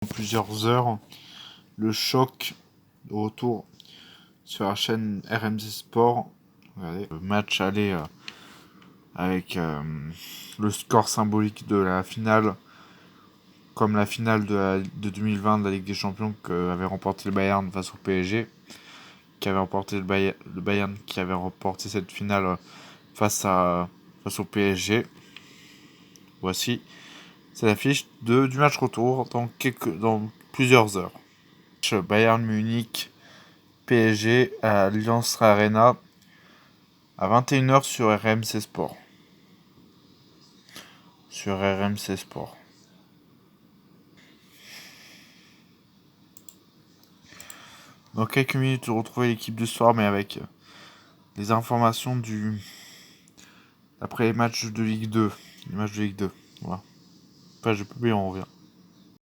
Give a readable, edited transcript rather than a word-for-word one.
plusieurs heures le choc de retour sur la chaîne RMC Sport. Regardez, le match aller avec le score symbolique de la finale, comme la finale de 2020 de la Ligue des Champions qu'avait remporté le Bayern face au PSG, qui avait remporté le Bayern qui avait remporté cette finale face au PSG. Voici, c'est l'affiche du match retour dans plusieurs heures. Bayern Munich PSG à Allianz Arena à 21h sur RMC Sport. Dans quelques minutes, vous retrouvez l'équipe du soir, mais avec les informations après les matchs de Ligue 2. Les matchs de Ligue 2. Voilà. Page de publier, on revient.